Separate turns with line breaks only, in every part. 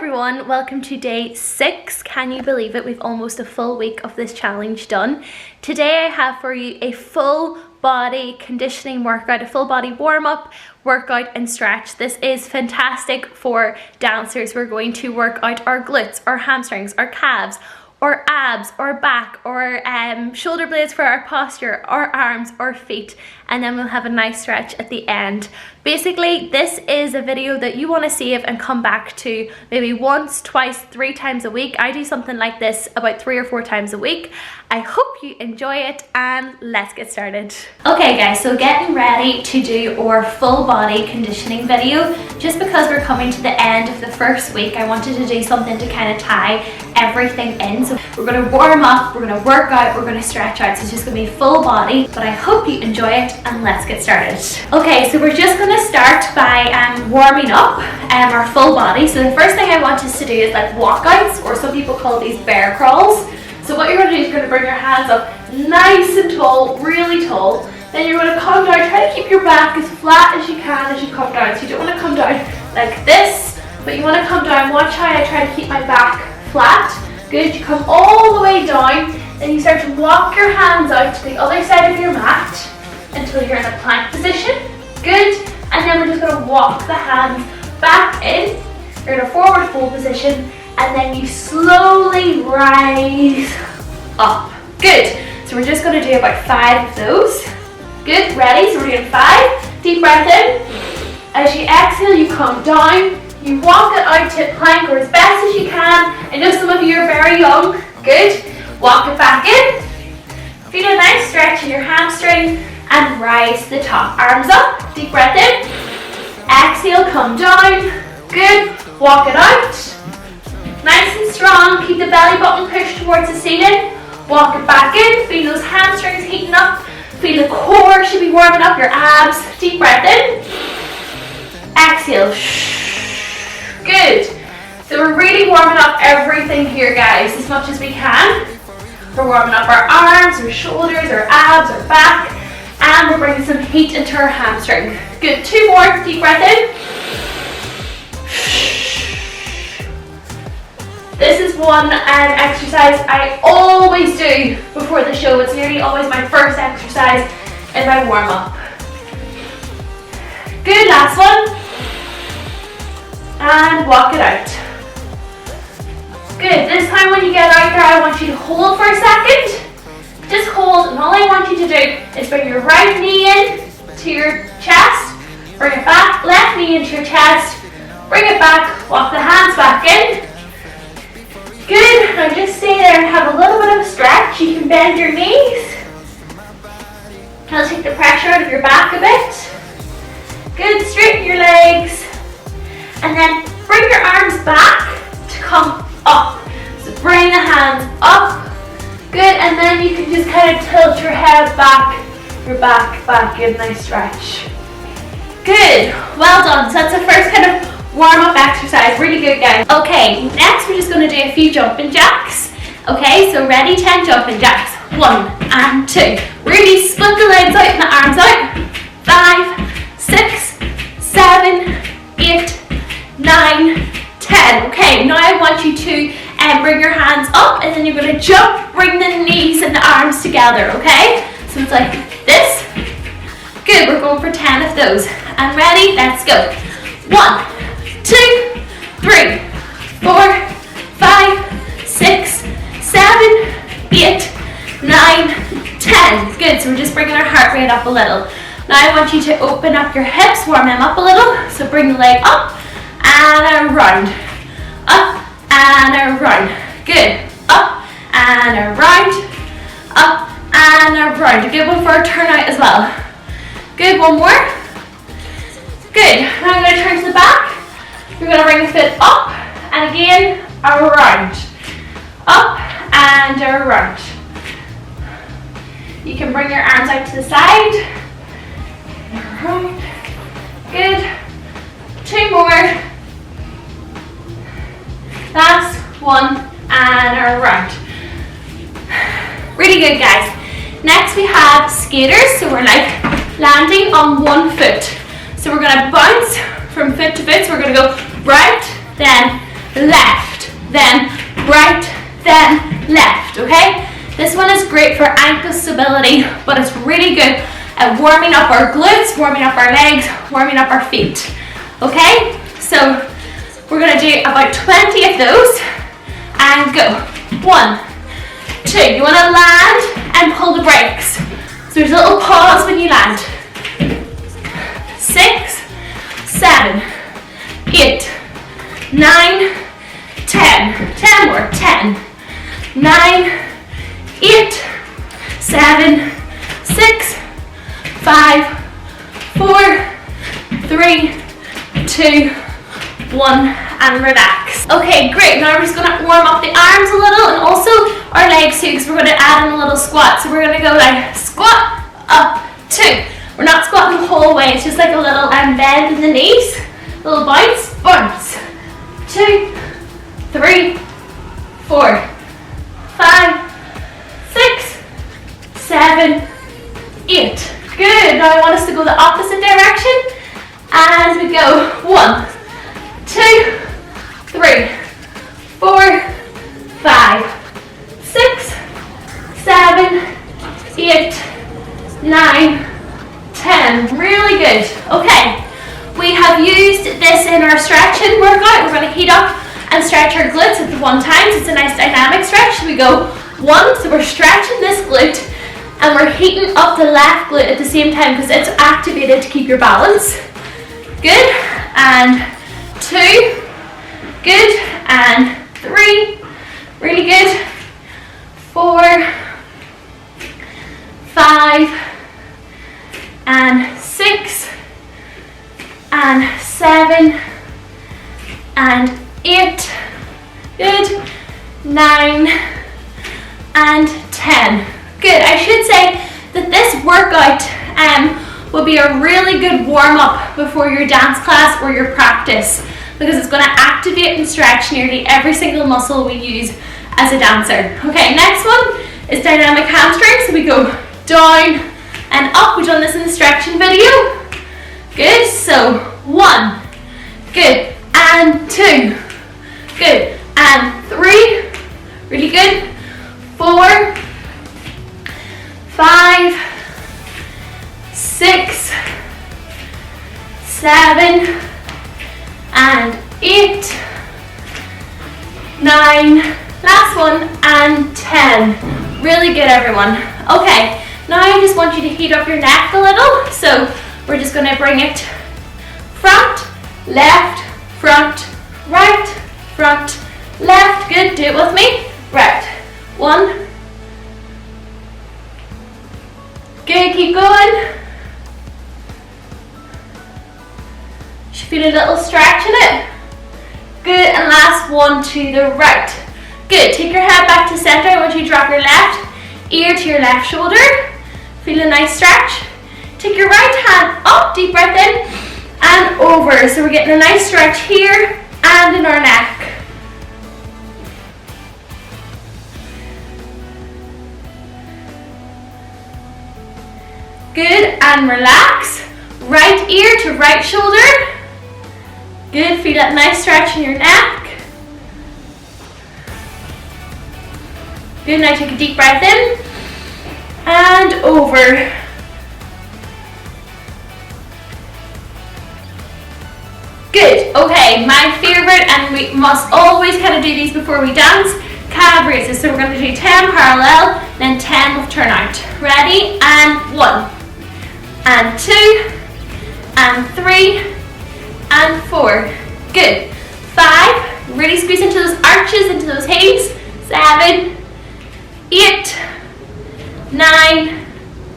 everyone, welcome to day 6. Can you believe it? We've almost a full week of this challenge done. Today I have for you a full body conditioning workout, a full body warm-up, workout and stretch. This is fantastic for dancers. We're going to work out our glutes, our hamstrings, our calves, or abs, or back, or shoulder blades for our posture, our arms, or feet, and then we'll have a nice stretch at the end. Basically, this is a video that you want to save and come back to maybe once, twice, 3 times a week. I do something like this about 3 or 4 times a week. I hope you enjoy it, and let's get started. Okay guys, so getting ready to do our full body conditioning video. Just because we're coming to the end of the first week, I wanted to do something to kind of tie everything in. So we're going to warm up, we're going to work out, we're going to stretch out. So it's just going to be full body, but I hope you enjoy it, and let's get started. Okay, so we're just going to start by warming up our full body. So the first thing I want us to do is like walkouts, or some people call these bear crawls. So what you're going to do is you're going to bring your hands up nice and tall, really tall. Then you're going to come down, try to keep your back as flat as you can as you come down. So you don't want to come down like this, but you want to come down. Watch how I try to keep my back flat. Good, you come all the way down, then you start to walk your hands out to the other side of your mat until you're in a plank position. Good, and then we're just going to walk the hands back in. You're in a forward fold position, and then you slowly rise up. Good, so we're just going to do about 5 of those. Good, ready? So we're doing 5. Deep breath in. As you exhale, you come down. You walk it out to plank, or as best as you can. I know some of you are very young. Good. Walk it back in. Feel a nice stretch in your hamstring and rise to the top. Arms up. Deep breath in. Exhale, come down. Good. Walk it out. Nice and strong. Keep the belly button pushed towards the ceiling. Walk it back in. Feel those hamstrings heating up. Feel the core should be warming up, your abs. Deep breath in. Exhale. Good. So we're really warming up everything here, guys, as much as we can. We're warming up our arms, our shoulders, our abs, our back, and we're bringing some heat into our hamstring. Good. 2 more. Deep breath in. This is one exercise I always do before the show. It's nearly always my first exercise in my warm-up. Good. Last one. And walk it out. Good. This time when you get out there, I want you to hold for a second. Just hold, and all I want you to do is bring your right knee in to your chest, bring it back, left knee into your chest, bring it back, walk the hands back in. Good. Now just stay there and have a little bit of a stretch. You can bend your knees. That'll take the pressure out of your back a bit. Good. Straighten your legs. And then bring your arms back to come up. So bring the hands up. Good, and then you can just kind of tilt your head back, your back back in, nice stretch. Good, well done. So that's the first kind of warm-up exercise. Really good, guys. Okay, next we're just going to do a few jumping jacks. Okay, so ready, 10 jumping jacks. 1 and 2. Really split the legs out and the arms out. 5, 6, 7, 8, 9, 10. Okay, now I want you to bring your hands up, and then you're going to jump, bring the knees and the arms together, okay? So it's like this. Good, we're going for 10 of those. And ready? Let's go. 1, 2, 3, 4, 5, 6, 7, 8, 9, 10. Good, so we're just bringing our heart rate up a little. Now I want you to open up your hips, warm them up a little. So bring the leg up and around, up and around. Good. Up and around, up and around. A good one for a turnout as well. Good. 1 more. Good. Now I'm going to turn to the back. You're going to bring the foot up and again around, up and around. You can bring your arms out to the side. Around. Good. 2 more. Last one and around. Really good, guys. Next we have skaters. So we're like landing on 1 foot. So we're going to bounce from foot to foot. So we're going to go right, then left, then right, then left, okay? This one is great for ankle stability, but it's really good at warming up our glutes, warming up our legs, warming up our feet, okay? So we're gonna do about 20 of those, and go. 1, 2, you wanna land and pull the brakes. So there's a little pause when you land. 6, 7, 8, 9, 10. 10 more. 10, 9, 8, 7, 6, 5, 4, 3, 2, 1, and relax. Okay, great. Now we're just gonna warm up the arms a little and also our legs too, because we're gonna add in a little squat. So we're gonna go like squat, up, 2. We're not squatting the whole way, it's just like a little bend in the knees, little bounce, bounce. 2, 3, 4, 5, 6, 7, 8. Good. Now I want us to go the opposite direction. As we go. 1, 2, 3, 4, 5, 6, 7, 8, 9, 10. Really good. Okay. We have used this in our stretching workout. We're going to heat up and stretch our glutes at the one time. It's a nice dynamic stretch. We go 1, so we're stretching this glute and we're heating up the left glute at the same time because it's activated to keep your balance. Good. And 2. Good. And 3. Really good. 4, 5, and 6, and 7, and 8. Good. 9, and 10. Good. I should say that this workout will be a really good warm-up before your dance class or your practice, because it's going to activate and stretch nearly every single muscle we use as a dancer. Okay, next one is dynamic hamstrings. So we go down and up. We've done this in the stretching video. Good. So 1. Good. And 2. Good. And 3. Really good. 4, 5, 6, 7, and 8, 9, last one, and 10. Really good, everyone. Okay, now I just want you to heat up your neck a little. So we're just going to bring it front, left, front, right, front, left. Good. Do it with me. Right. 1. Good. Keep going. Should feel a little stretch in it. Good. And last one to the right. Good. Take your head back to center. I want you to drop your left ear to your left shoulder. Feel a nice stretch. Take your right hand up, deep breath in, and over. So we're getting a nice stretch here and in our neck. Good, and relax. Right ear to right shoulder. Good, feel that nice stretch in your neck. Good, now take a deep breath in and over. Good, okay, my favorite, and we must always kind of do these before we dance, calf raises. So we're going to do 10 parallel, then 10 with turnout. Ready? And 1, and 2, and 3, and 4. Good. 5, really squeeze into those arches, into those hips. 7, 8, 9,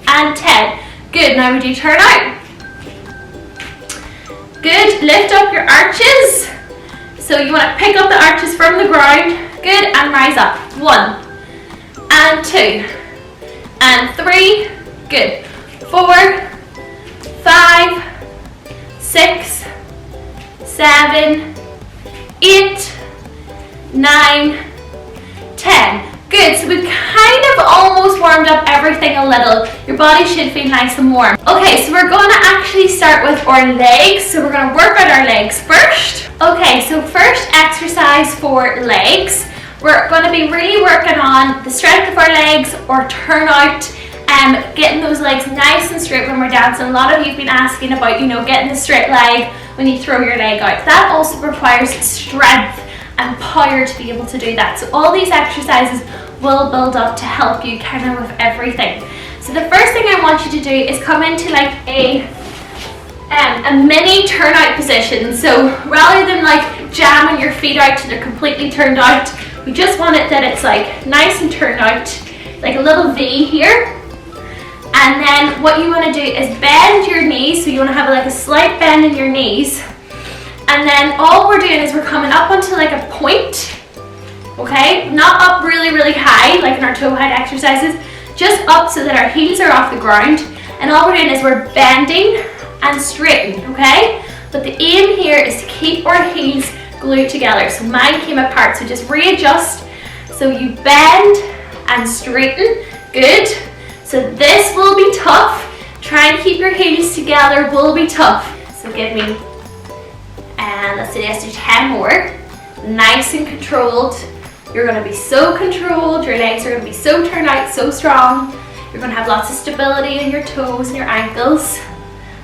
and 10. Good, now we do turnout. Good, lift up your arches. So you want to pick up the arches from the ground. Good, and rise up. 1, and 2, and 3. Good. 4, 5, 6, 7, 8, 9, 10. Good, so we've kind of have almost warmed up everything a little. Your body should feel nice and warm. Okay, so we're gonna actually start with our legs. So we're gonna work out our legs first. Okay, so first exercise for legs. We're gonna be really working on the strength of our legs, or turnout, getting those legs nice and straight when we're dancing. A lot of you have been asking about, you know, getting the straight leg when you throw your leg out. That also requires strength and power to be able to do that. So all these exercises will build up to help you kind of with everything. So the first thing I want you to do is come into like a mini turnout position. So rather than like jamming your feet out till they're completely turned out, we just want it that it's like nice and turned out, like a little V here. And then what you want to do is bend your knees. So you want to have like a slight bend in your knees. And then all we're doing is we're coming up onto like a point, okay? Not up really, really high, like in our toe height exercises, just up so that our heels are off the ground. And all we're doing is we're bending and straightening, okay? But the aim here is to keep our heels glued together. So mine came apart, so just readjust. So you bend and straighten, good. So this will be tough. Try and keep your heels together, will be tough. So give me, and let's do 10 more. Nice and controlled. You're gonna be so controlled. Your legs are gonna be so turned out, so strong. You're gonna have lots of stability in your toes and your ankles.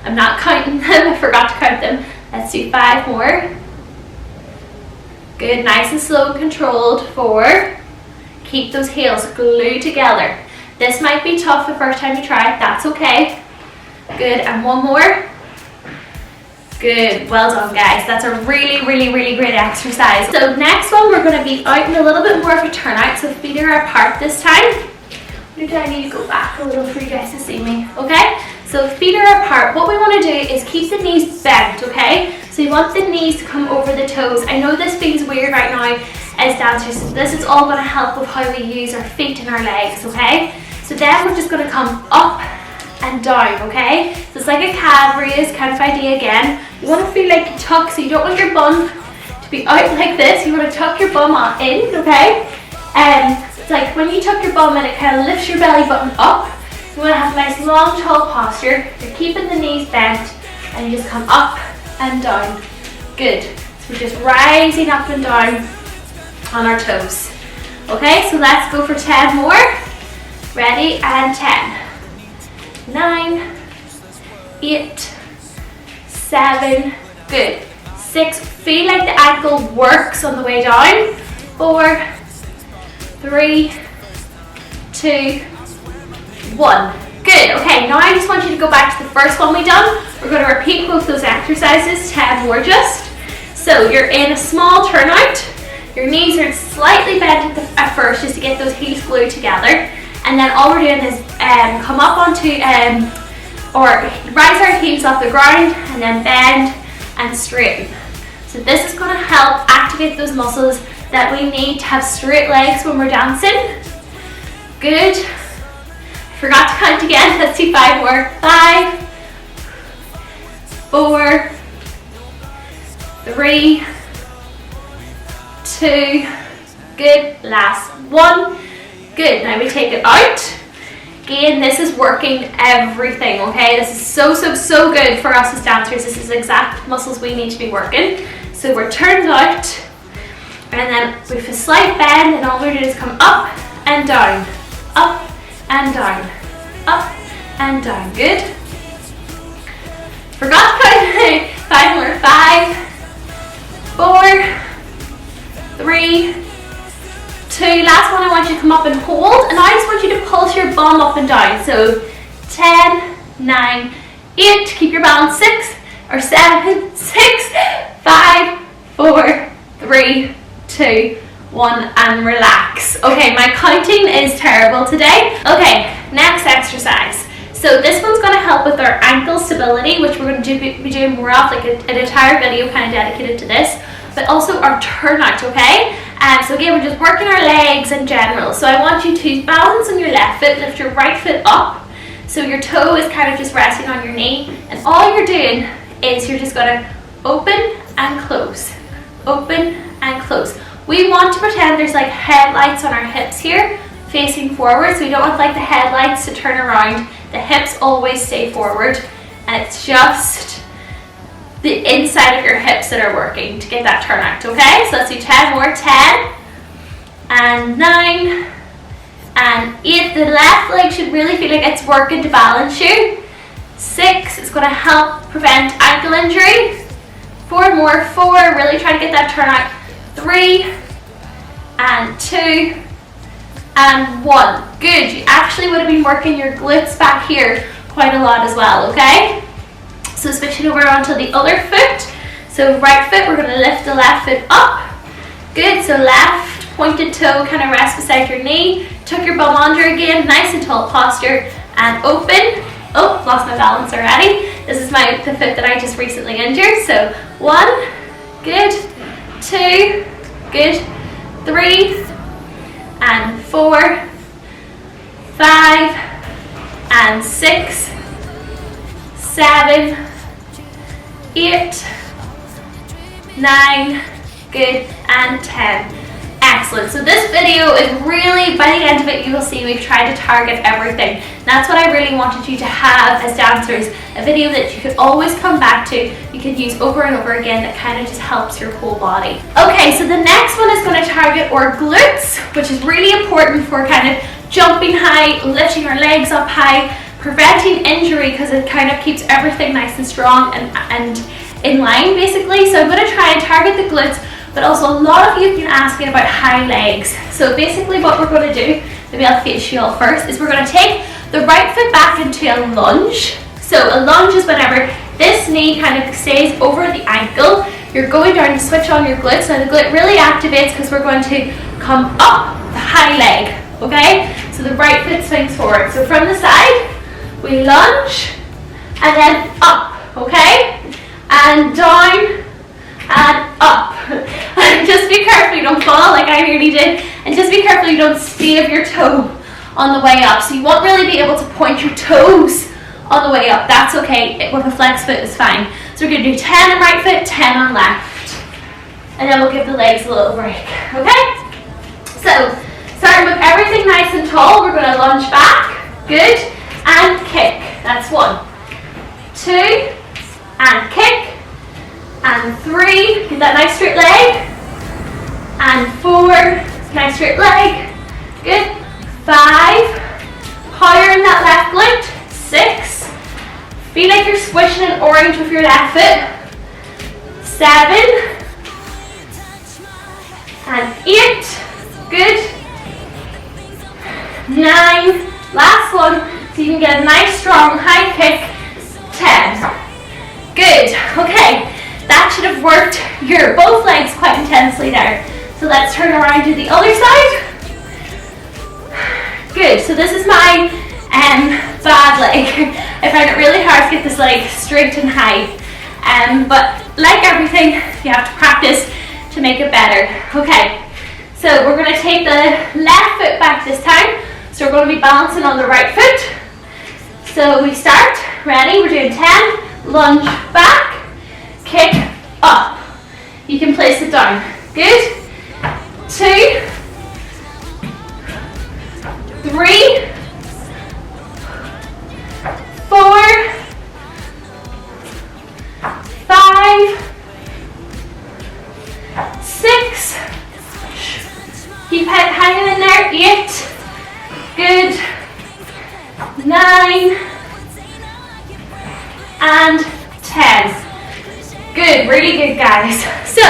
I'm not counting them, I forgot to count them. Let's do 5 more. Good, nice and slow and controlled. 4. Keep those heels glued together. This might be tough the first time you try it, that's okay. Good, and 1 more. Good, well done guys. That's a really, really, really great exercise. So next one, we're gonna be out in a little bit more of a turnout, so feet are apart this time. Maybe I need to go back a little for you guys to see me, okay? So feet are apart. What we wanna do is keep the knees bent, okay? So you want the knees to come over the toes. I know this feels weird right now as dancers. This is all gonna help with how we use our feet and our legs, okay? So then we're just gonna come up and down, okay? So it's like a calf raise kind of idea again. You want to feel like you tuck, so you don't want your bum to be out like this. You want to tuck your bum in, okay? It's like when you tuck your bum in, it kind of lifts your belly button up. You want to have a nice long tall posture. You're keeping the knees bent and you just come up and down. Good. So we're just rising up and down on our toes. Okay, so let's go for 10 more. Ready, and 10. 9, 8, 7, good. 6, feel like the ankle works on the way down. 4, 3, 2, 1. Good, okay, now I just want you to go back to the first one we done. We're going to repeat both those exercises, 10 more just. So you're in a small turnout. Your knees are slightly bent at first just to get those heels glued together. And then all we're doing is come up onto, or rise our heels off the ground and then bend and straighten. So this is going to help activate those muscles that we need to have straight legs when we're dancing. Good. Forgot to count again. Let's do 5 more. 5, 4, 3, 2, good. Last 1. Good, now we take it out. Again, this is working everything, okay? This is so good for us as dancers. This is exact muscles we need to be working. So we're turned out, and then with a slight bend, and all we're doing is come up and down, up and down, up and down. Good. Forgot to count. 5 more. 5, 4, 3, 2, last one. I want you to come up and hold, and I just want you to pulse your bum up and down. So 10, 9, 8, keep your balance. 6 or 7, 6, 5, 4, 3, 2, 1, and relax. Okay, my counting is terrible today. Okay, next exercise. So this one's going to help with our ankle stability, which we're going to be doing more of, like an entire video kind of dedicated to this, but also our turnout, okay? So again, we're just working our legs in general. So I want you to balance on your left foot, lift your right foot up, so your toe is kind of just resting on your knee, and all you're doing is you're just going to open and close, open and close. We want to pretend there's like headlights on our hips here. facing forward, so we don't want like the headlights to turn around. The hips always stay forward, and it's just the inside of your hips that are working to get that turnout, okay? So let's do 10 more, 10, and 9, and 8. The left leg should really feel like it's working to balance you. 6, it's gonna help prevent ankle injury. 4 more, 4, really try to get that turnout. 3, and 2, and 1. Good, you actually would have been working your glutes back here quite a lot as well, okay? So switching over onto the other foot. So right foot, we're going to lift the left foot up. Good, so left pointed toe kind of rest beside your knee. Tuck your bum under again, nice and tall posture, and open. Oh, lost my balance already. This is the foot that I just recently injured. So 1, good, 2, good, 3, and 4, 5, and 6, 7, 8, 9, good, and 10. Excellent. So this video is really, by the end of it, you will see we've tried to target everything. That's what I really wanted you to have as dancers, a video that you could always come back to, you could use over and over again, that kind of just helps your whole body. Okay, so the next one is going to target our glutes, which is really important for kind of jumping high, lifting our legs up high, preventing injury, because it kind of keeps everything nice and strong and in line basically. So I'm going to try and target the glutes, but also a lot of you have been asking about high legs. So basically what we're going to do, maybe I'll face you all first, is we're going to take the right foot back into a lunge. So a lunge is whenever this knee kind of stays over the ankle, you're going down to switch on your glutes. Now the glute really activates because we're going to come up the high leg, okay? So the right foot swings forward. So from the side, we lunge, and then up, okay? And down, and up. And just be careful you don't fall like I nearly did, and just be careful you don't stave your toe on the way up. So you won't really be able to point your toes on the way up. That's okay, with a flex foot is fine. So we're going to do 10 on right foot, 10 on left, and then we'll give the legs a little break, okay? So starting with everything nice and tall, we're going to lunge back, good, and kick. That's 1, 2, and kick, and 3, get that nice straight leg, and 4, nice straight leg, good, 5, power in that left glute, 6, feel like you're squishing an orange with your left foot, 7, and 8, good, 9, last one, so you can get a nice strong high kick, 10. Good, okay, that should have worked your both legs quite intensely there. So let's turn around to the other side. Good, so this is my bad leg. I find it really hard to get this leg straight and high. But like everything, you have to practice to make it better. Okay, so we're going to take the left foot back this time. So we're going to be balancing on the right foot. So we start, ready, we're doing 10, lunge back, kick up. You can place it down. Good. 2, 3, 4, 5, 6. Keep head hanging in there. 8. Good. 9 and 10. Good, really good guys. So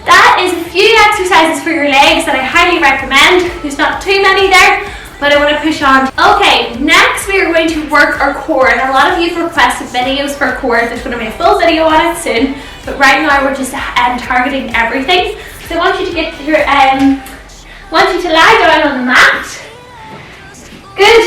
that is a few exercises for your legs that I highly recommend. There's not too many there, but I want to push on. Okay, next we are going to work our core, and a lot of you have requested videos for core. There's going to be a full video on it soon, but right now we're just targeting everything. So I want you to get your want you to lie down on the mat. Good.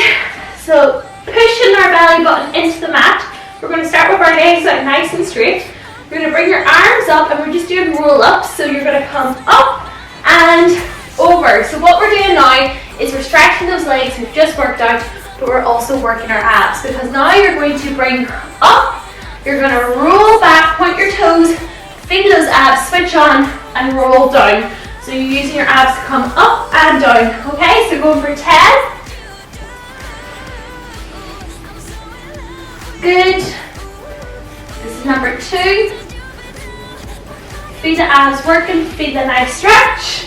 So pushing our belly button into the mat. We're going to start with our legs out nice and straight. You're going to bring your arms up, and we're just doing roll-ups. So you're going to come up and over. So what we're doing now is we're stretching those legs we've just worked out, but we're also working our abs, because now you're going to bring up, you're going to roll back, point your toes, feel those abs, switch on, and roll down. So you're using your abs to come up and down, okay? So going for 10. Good. This is number 2. Feel the abs working, feel the nice stretch.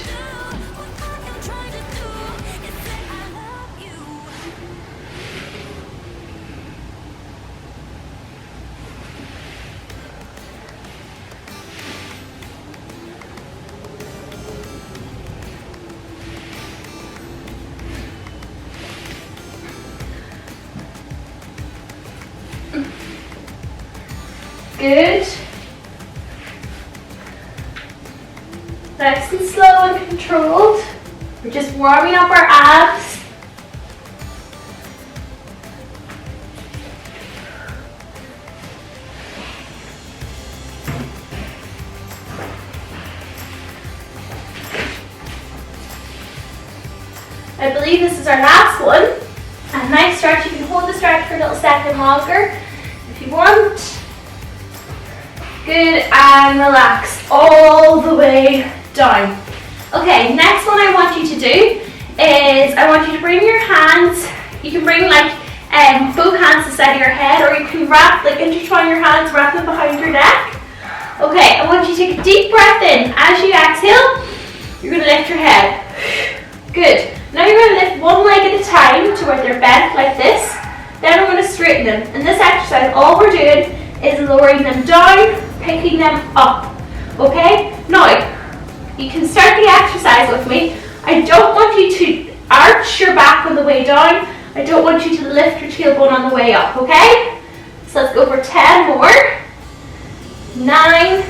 Good. Nice and slow and controlled. We're just warming up our abs. I believe this is our last one. A nice stretch. You can hold the stretch for a little second longer if you want. Good, and relax all the way down. Okay, next one I want you to do is I want you to bring your hands, you can bring like both hands to the side of your head, or you can wrap, like intertwine your hands, wrap them behind your neck. Okay, I want you to take a deep breath in. As you exhale, you're going to lift your head. Good. Now you're going to lift one leg at a time to where they're bent like this. Then we're going to straighten them. In this exercise, all we're doing is lowering them down, picking them up. Okay? Now, you can start the exercise with me. I don't want you to arch your back on the way down. I don't want you to lift your tailbone on the way up. Okay? So let's go for 10 more. 9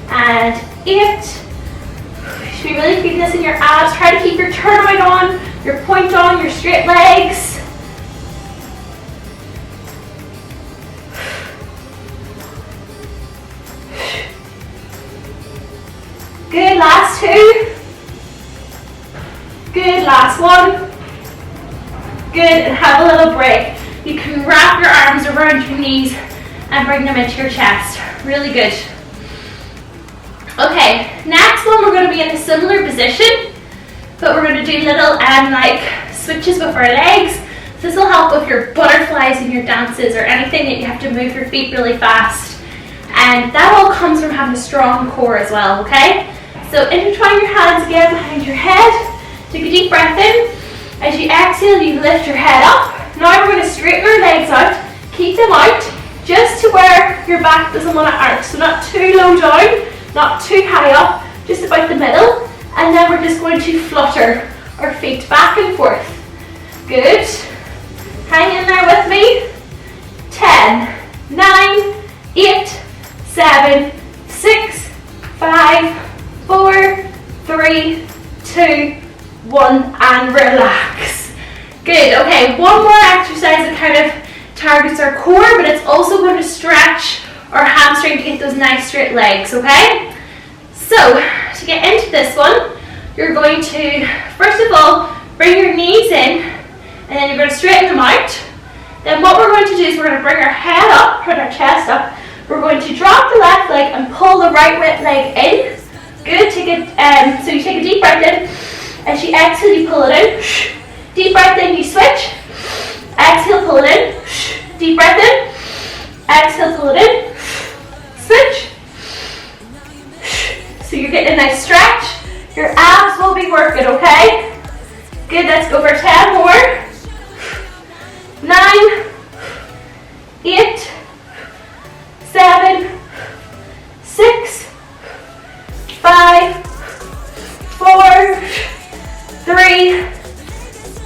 and 8. You should be really feeling this in your abs. Try to keep your turnout on, your point on, your straight legs. Good, last 2. Good, last 1. Good, and have a little break. You can wrap your arms around your knees and bring them into your chest. Really good. Okay, next one we're going to be in a similar position, but we're going to do little like switches with our legs. This will help with your butterflies and your dances or anything that you have to move your feet really fast. And that all comes from having a strong core as well, okay? So intertwine your hands again behind your head. Take a deep breath in. As you exhale, you lift your head up. Now we're going to straighten our legs out. Keep them out just to where your back doesn't want to arch. So not too low down, not too high up, just about the middle. And then we're just going to flutter our feet back and forth. Good. Hang in there with me. 10, 9, 8, 7, 6, 5, 4, 3, 2, 1, and relax. Good. Okay, one more exercise that kind of targets our core, but it's also going to stretch our hamstring to get those nice straight legs, okay? So, to get into this one, you're going to, first of all, bring your knees in, and then you're going to straighten them out. Then what we're going to do is we're going to bring our head up, put our chest up. We're going to drop the left leg and pull the right leg in. Good. Take it. So you take a deep breath in. As you exhale, you pull it in. Deep breath in, you switch. Exhale, pull it in. Deep breath in. Exhale, pull it in. Switch. So you're getting a nice stretch. Your abs will be working, okay? Good. Let's go for 10 more. 9, 8, 7, 6, 5, 4, 3,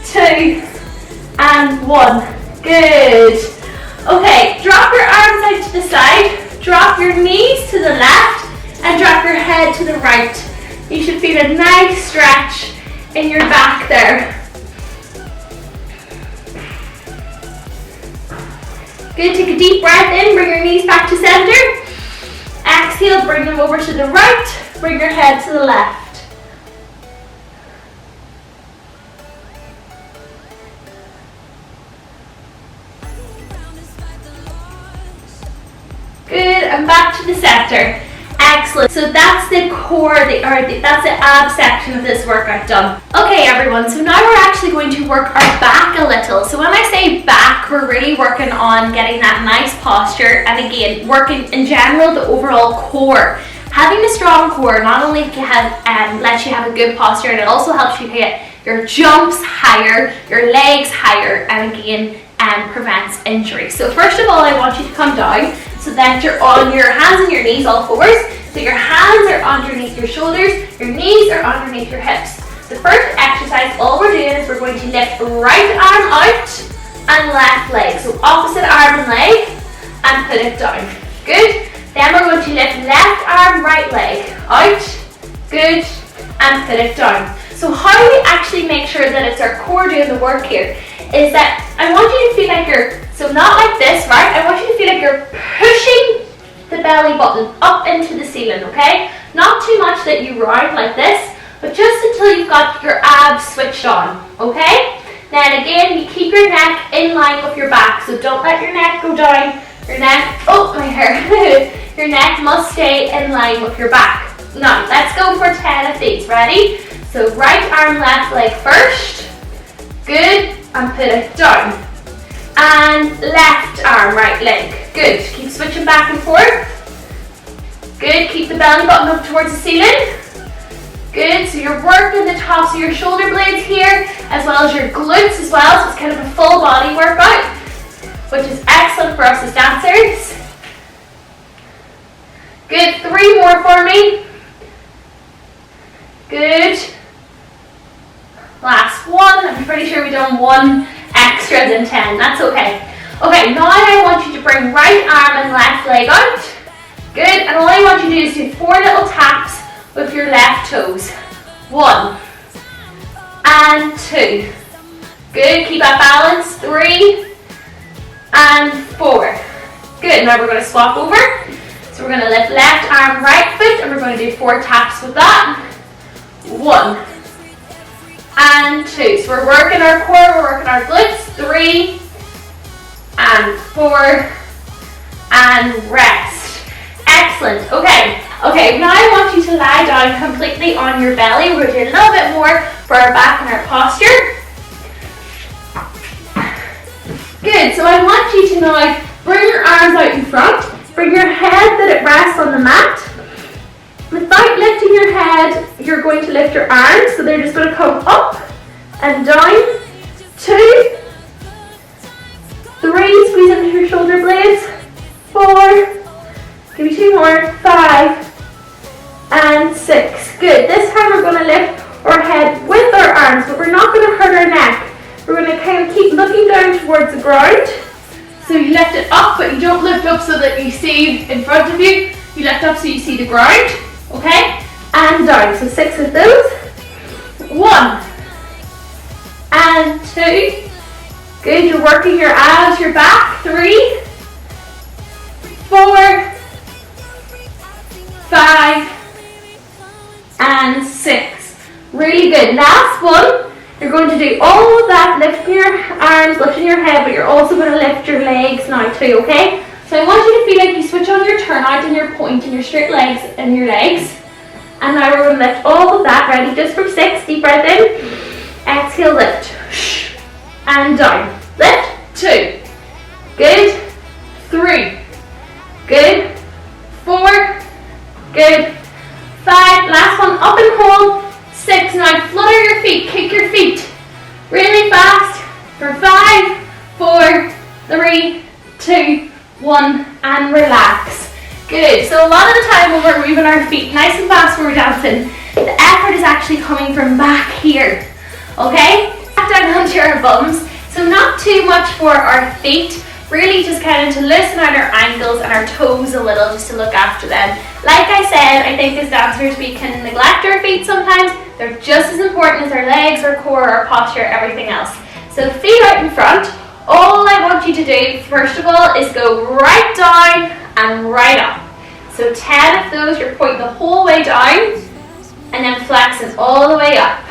2, and 1. Good. Okay, drop your arms out to the side, drop your knees to the left, and drop your head to the right. You should feel a nice stretch in your back there. Good, take a deep breath in, bring your knees back to center. Exhale, bring them over to the right, bring your head to the left. Good, and back to the center. Excellent. excellent. So that's the core, that's the ab section of this workout done. Okay everyone, so now we're actually going to work our back a little. So when I say back, we're really working on getting that nice posture, and again, working in general the overall core. Having a strong core not only lets you have a good posture, and it also helps you get your jumps higher, your legs higher, and again, prevents injury. So first of all, I want you to come down so that you're on your hands and your knees, all fours. So your hands are underneath your shoulders, your knees are underneath your hips. The first exercise, all we're doing is we're going to lift right arm out and left leg. So opposite arm and leg, and put it down. Good. Then we're going to lift left arm, right leg out. Good. And put it down. So how we actually make sure that it's our core doing the work here is that I want you to feel like you're, so not like this, right? I want you to feel like you're pushing the belly button up into the ceiling, okay? Not too much that you round like this, but just until you've got your abs switched on, okay? Then again, you keep your neck in line with your back, so don't let your neck go down. Your neck, oh my hair, your neck must stay in line with your back. Now, let's go for 10 of these, ready? So right arm, left leg first, good, and put it down. And left arm, right leg, good. Keep switching back and forth. Good, keep the belly button up towards the ceiling. Good, so you're working the tops of your shoulder blades here, as well as your glutes as well, so it's kind of a full body workout, which is excellent for us as dancers. Good, 3 more for me. Good. Last one. I'm pretty sure we've done 1 extra than 10. That's okay. Okay, now I want you to bring right arm and left leg out. Good, and all I want you to do is do 4 little taps with your left toes. 1 and 2. Good, keep that balance. 3 and 4. Good, now we're going to swap over. So we're going to lift left arm, right foot, and we're going to do 4 taps with that. 1 and 2. So we're working our core, we're working our glutes. 3 and 4 and rest. Excellent. Okay, now I want you to lie down completely on your belly. We're going to do a little bit more for our back and our posture. Good, so I want you to now bring your arms out in front. Bring your head that it rests on the mat. Without lifting your head, you're going to lift your arms. So they're just going to come up and down. 2, 3, squeeze into your shoulder blades. 4, give me 2 more. 5 and 6. Good. This time we're going to lift our head with our arms, but we're not going to hurt our neck. We're going to kind of keep looking down towards the ground. So you lift it up, but you don't lift up so that you see in front of you. You lift up so you see the ground, okay? And down. So 6 of those. 1 and 2. Good, you're working your abs, your back. 3, 4, 5, and 6. Really good. Last one. You're going to do all of that, lifting your arms, lifting your head, but you're also going to lift your legs now too, okay? So I want you to feel like you switch on your turnout and your point and your straight legs and your legs. And now we're going to lift all of that, ready? Just for 6, deep breath in. Exhale, lift. And down. Lift. 2. Good. 3. Good. 4. Good. 5. Last one, up and hold. 6. Now flutter your feet, kick your feet really fast for 5, 4, 3, 2, 1, and relax. Good. So a lot of the time when we're moving our feet nice and fast when we're dancing, the effort is actually coming from back here. Okay? Back down onto our bums. So not too much for our feet. Really just kind of to loosen out our ankles and our toes a little, just to look after them. Like I said, I think as dancers we can neglect our feet sometimes. They're just as important as our legs, our core, our posture, everything else. So feet out in front. All I want you to do, first of all, is go right down and right up. So 10 of those, you're pointing the whole way down and then flexing all the way up.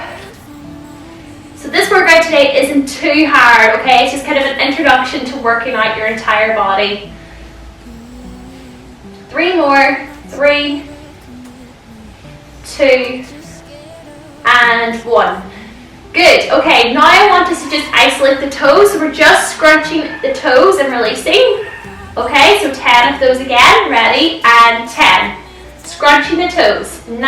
So this workout today isn't too hard, okay? It's just kind of an introduction to working out your entire body. 3 more. 3, 2, and 1. Good. Okay, now I want us to just isolate the toes. So we're just scrunching the toes and releasing. Okay, so 10 of those again. Ready? And 10. Scrunching the toes. 9.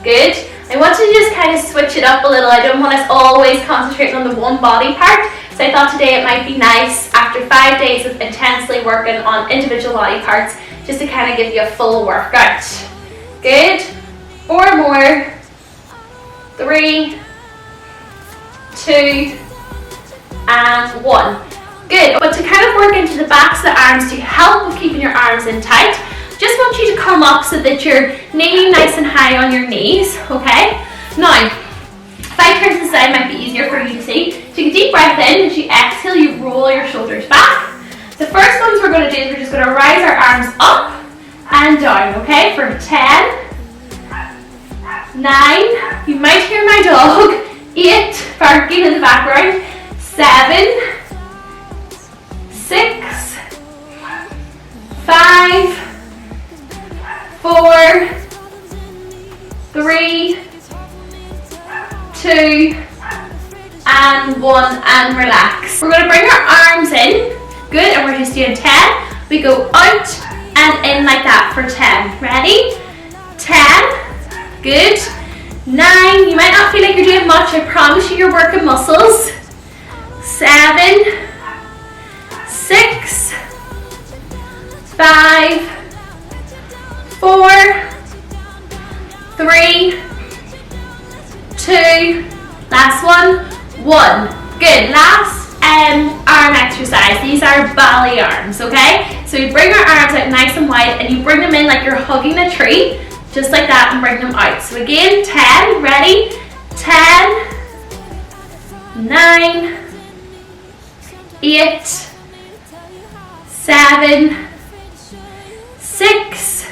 Good. I want to just kind of switch it up a little. I don't want us always concentrating on the one body part. So I thought today it might be nice after 5 days of intensely working on individual body parts just to kind of give you a full workout. Good. 4 more. 3, 2, and 1. Good. But to kind of work into the backs of the arms to help with keeping your arms in tight, just want you to come up so that you're kneeling nice and high on your knees, okay? Now, if I turn to the side, it might be easier for you to see. Take a deep breath in. As you exhale, you roll your shoulders back. The first ones we're going to do is we're just going to rise our arms up and down, okay? For 10, 9, you might hear my dog, 8, barking in the background, 7, 6, 5, 4, 3, 2, and 1, and relax. We're going to bring our arms in, good, and we're just doing 10. We go out and in like that for 10. Ready? 10, good. 9, you might not feel like you're doing much, I promise you you're working muscles. 7, 6, 5, 4, 3, 2, last one, 1. Good, last arm exercise. These are ballet arms, okay? So you bring our arms out nice and wide and you bring them in like you're hugging a tree, just like that, and bring them out. So again, 10, ready? 10, 9, 8, 7, 6,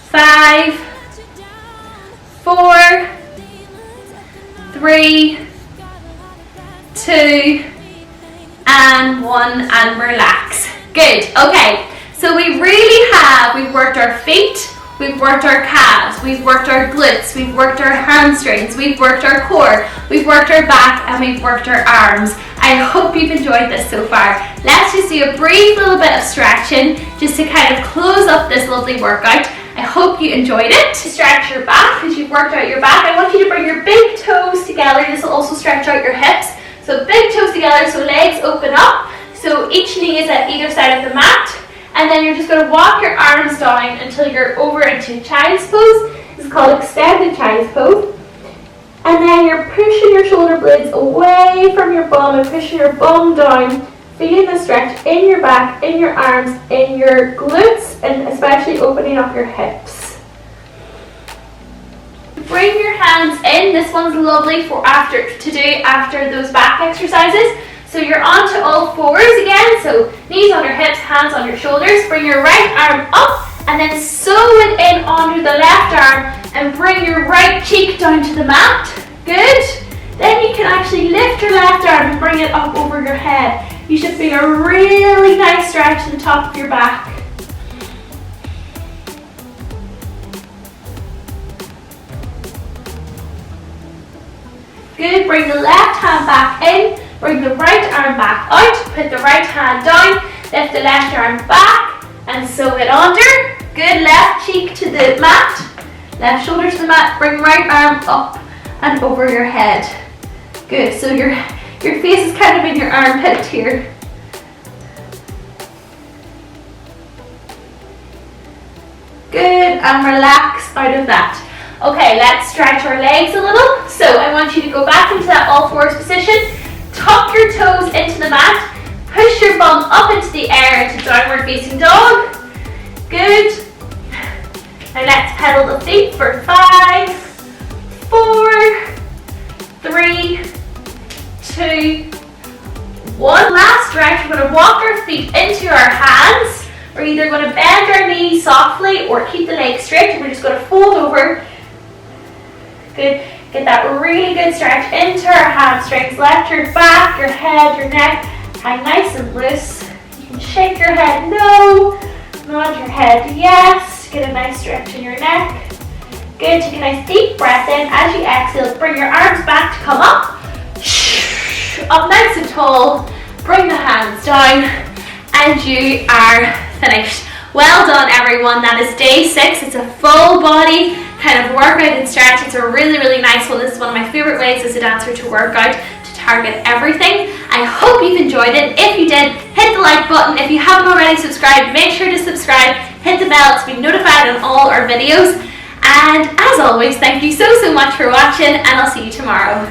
5, 4, 3, 2, and 1, and relax. Good. Okay, so we've worked our feet, we've worked our calves, we've worked our glutes, we've worked our hamstrings, we've worked our core, we've worked our back, and we've worked our arms. I hope you've enjoyed this so far. Let's just do a brief little bit of stretching just to kind of close up this lovely workout. I hope you enjoyed it. To stretch your back, because you've worked out your back, I want you to bring your big toes together. This will also stretch out your hips. So big toes together, so legs open up. So each knee is at either side of the mat. And then you're just going to walk your arms down until you're over into child's pose. This is called extended child's pose. And then you're pushing your shoulder blades away from your bum and pushing your bum down, feeling the stretch in your back, in your arms, in your glutes, and especially opening up your hips. Bring your hands in. This one's lovely to do after those back exercises. So you're onto all fours again. So knees on your hips, hands on your shoulders. Bring your right arm up and then sew it in under the left arm and bring your right cheek down to the mat. Good. Then you can actually lift your left arm and bring it up over your head. You should feel a really nice stretch in the top of your back. Good. Bring the left hand back in. Bring the right arm back out. Put the right hand down. Lift the left arm back and sew it under. Good. Left cheek to the mat. Left shoulder to the mat. Bring right arm up and over your head. Good. So your face is kind of in your armpit here. Good, and relax out of that. Okay, let's stretch our legs a little. So I want you to go back into that all fours position. Tuck your toes into the mat. Push your bum up into the air into downward facing dog. Good. Now let's pedal the feet for 5, 4, 3, 2, 1. Last stretch, we're going to walk our feet into our hands. We're either going to bend our knees softly or keep the legs straight, and we're just going to fold over. Good. Get that really good stretch into our hamstrings. Let your back, your head, your neck hang nice and loose. You can shake your head no, nod your head yes. Get a nice stretch in your neck. Good, take a nice deep breath in. As you exhale, bring your arms back to come up. Up nice and tall. Bring the hands down. And you are finished. Well done, everyone. That is day 6. It's a full body kind of workout and stretch. It's a really, really nice one. This is one of my favorite ways as a dancer to work out, to target everything. I hope you've enjoyed it. If you did, hit the like button. If you haven't already subscribed, make sure to subscribe. Hit the bell to be notified on all our videos. And as always, thank you so much for watching, and I'll see you tomorrow.